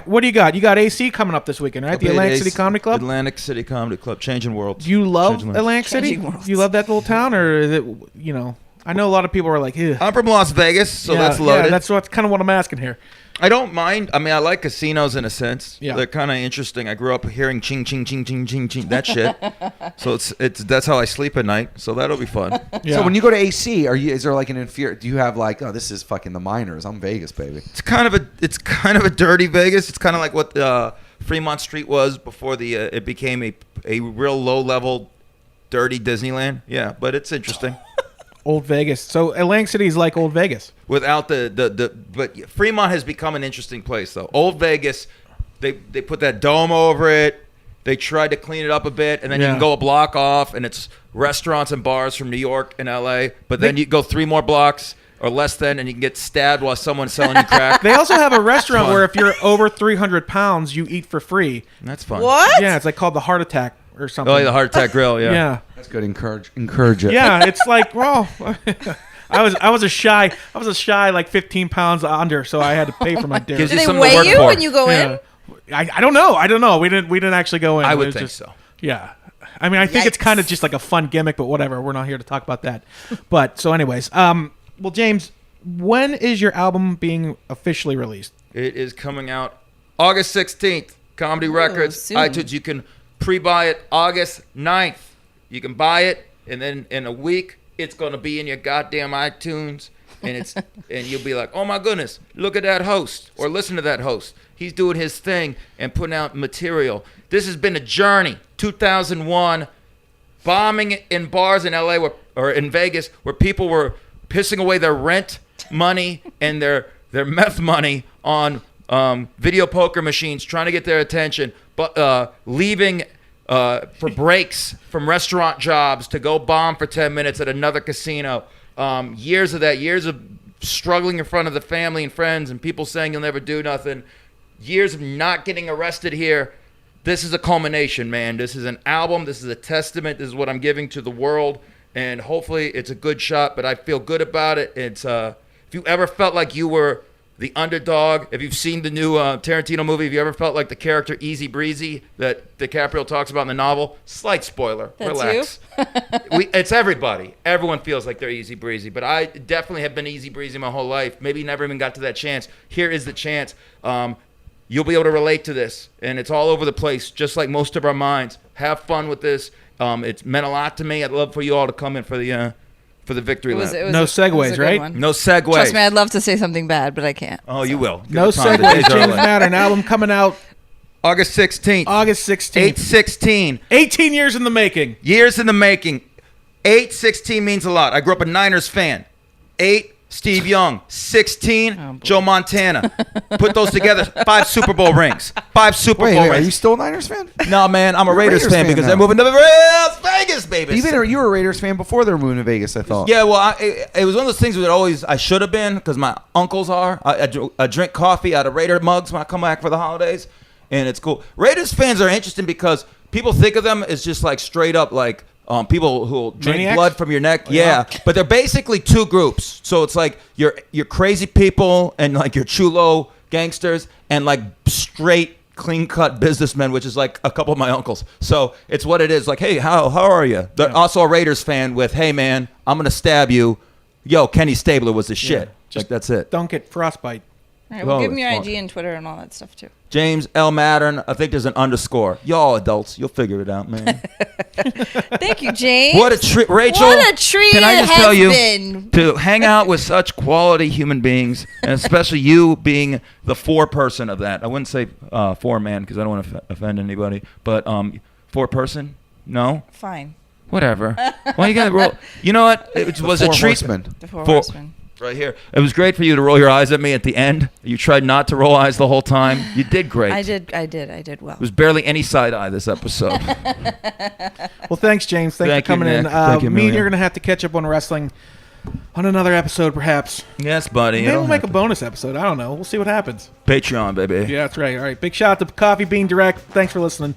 what do you got? You got AC coming up this weekend, right? The Atlantic City Comedy Club. Atlantic City Comedy Club, changing worlds. Do you love Changing lives. Atlantic City? Changing worlds. Do you love that little town, or is it? You know, I know a lot of people are like, "Ew." I'm from Las Vegas, so Yeah, that's loaded. Yeah, that's kind of what I'm asking here. I don't mind. I mean, I like casinos in a sense. Yeah. They're kind of interesting. I grew up hearing ching, ching, ching, ching, ching, ching, that shit. So that's how I sleep at night. So that'll be fun. Yeah. So when you go to AC, is there like an inferior? Do you have like, oh, this is fucking the minors? I'm Vegas, baby. It's kind of a dirty Vegas. It's kind of like what Fremont Street was before it became a real low level, dirty Disneyland. Yeah, but it's interesting. Old Vegas. So Atlantic City is like Old Vegas. Without but Fremont has become an interesting place though. Old Vegas, they put that dome over it. They tried to clean it up a bit, and then you Yeah. can go a block off, and it's restaurants and bars from New York and LA. But then you go 3 more blocks or less than, and you can get stabbed while someone's selling you crack. They also have a restaurant fun. where if you're over 300 pounds, you eat for free. That's fun. What? Yeah, it's like called the Heart Attack or something. Oh, yeah, the Heart Attack Grill. Yeah. Yeah. That's good. Encourage it. Yeah, it's like, well, I was a shy like 15 pounds under, so I had to pay for my dinner. Gives Do you they something to weigh work you for. when you go Yeah. in? I don't know. We didn't actually go in. I It would was think just- so. Yeah. I mean, I think it's Yikes. kind of just like a fun gimmick, but whatever. We're not here to talk about that. But so anyways, well, James, when is your album being officially released? It is coming out August 16th. Comedy Records, soon. iTunes. You can pre-buy it August 9th. You can buy it, and then in a week, it's going to be in your goddamn iTunes. and you'll be like, oh my goodness, look at that host, or listen to that host. He's doing his thing and putting out material. This has been a journey. 2001, bombing in bars in LA or in Vegas where people were pissing away their rent money and their meth money on video poker machines, trying to get their attention, but leaving for breaks from restaurant jobs to go bomb for 10 minutes at another casino. Years of that, years of struggling in front of the family and friends and people saying you'll never do nothing. Years of not getting arrested here. This is a culmination, man. This is an album. This is a testament. This is what I'm giving to the world. And hopefully it's a good shot, but I feel good about it. It's if you ever felt like you were the underdog, if you've seen the new Tarantino movie, if you ever felt like the character Easy Breezy that DiCaprio talks about in the novel, slight spoiler. That's relax. It's everybody. Everyone feels like they're Easy Breezy, but I definitely have been Easy Breezy my whole life. Maybe never even got to that chance. Here is the chance. You'll be able to relate to this, and it's all over the place, just like most of our minds. Have fun with this. It's meant a lot to me. I'd love for you all to come in for the victory lap. No segues, right? One. No segues. Trust me, I'd love to say something bad, but I can't. Oh, you will. Give No it time. The segues. days are James early. Mattern album coming out August 16th. August 16th. 8/16. 18 years in the making. Years in the making. 8/16 means a lot. I grew up a Niners fan. 8, Steve Young. 16, Joe Montana. Put those together. 5 Super Bowl rings. 5 Super Bowl Wait, are rings. you still a Niners fan? No, man, I'm a You're a Raiders fan because now. they're moving to Las Vegas, baby. You were a Raiders fan before they were moving to Vegas, I thought. Yeah, well, it was one of those things that I should have been because my uncles are. I drink coffee out of Raider mugs when I come back for the holidays, and it's cool. Raiders fans are interesting because people think of them as just like straight up like people who drink Maniacs? blood from your neck. Oh, yeah. But they're basically 2 groups. So it's like your crazy people and like your chulo gangsters and like straight clean-cut businessmen, which is like a couple of my uncles. So it's what it is. Like, hey, how are you? They're also a Raiders fan with, hey, man, I'm going to stab you. Yo, Kenny Stabler was the shit. Like, that's it. Don't get frostbite. All right, well, Oh, give me your fuck. IG and Twitter and all that stuff, too. James L. Mattern. I think there's an underscore. Y'all adults, you'll figure it out, man. Thank you, James. What a treat, Rachel. What a treat Can I it just has tell you been. to hang out with such quality human beings, and especially you being the 4-person of that. I wouldn't say 4-man because I don't want to offend anybody, but 4-person? No, Fine. whatever. Well, you got to roll. You know what? It was a 4 treat. horsemen. The Four Four- Horsemen. Right here. It was great for you to roll your eyes at me at the end. You tried not to roll eyes the whole time. You did great. I did well. There was barely any side eye this episode. Well, thanks, James. Thanks Thank for coming you, in. Nick. Thank you, Me and Amelia. you're going to have to catch up on wrestling on another episode, perhaps. Yes, buddy. Maybe we'll make a bonus episode. I don't know. We'll see what happens. Patreon, baby. Yeah, that's right. All right. Big shout out to Coffee Bean Direct. Thanks for listening.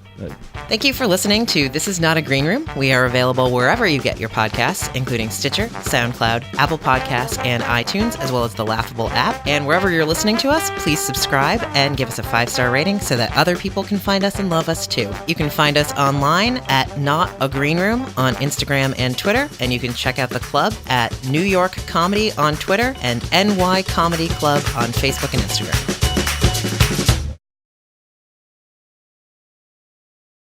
Thank you for listening to This Is Not a Green Room. We are available wherever you get your podcasts, including Stitcher, SoundCloud, Apple Podcasts, and iTunes, as well as the Laughable app. And wherever you're listening to us, please subscribe and give us a 5-star rating so that other people can find us and love us too. You can find us online at Not a Green Room on Instagram and Twitter, and you can check out the club at New York Comedy on Twitter and NY Comedy Club on Facebook and Instagram.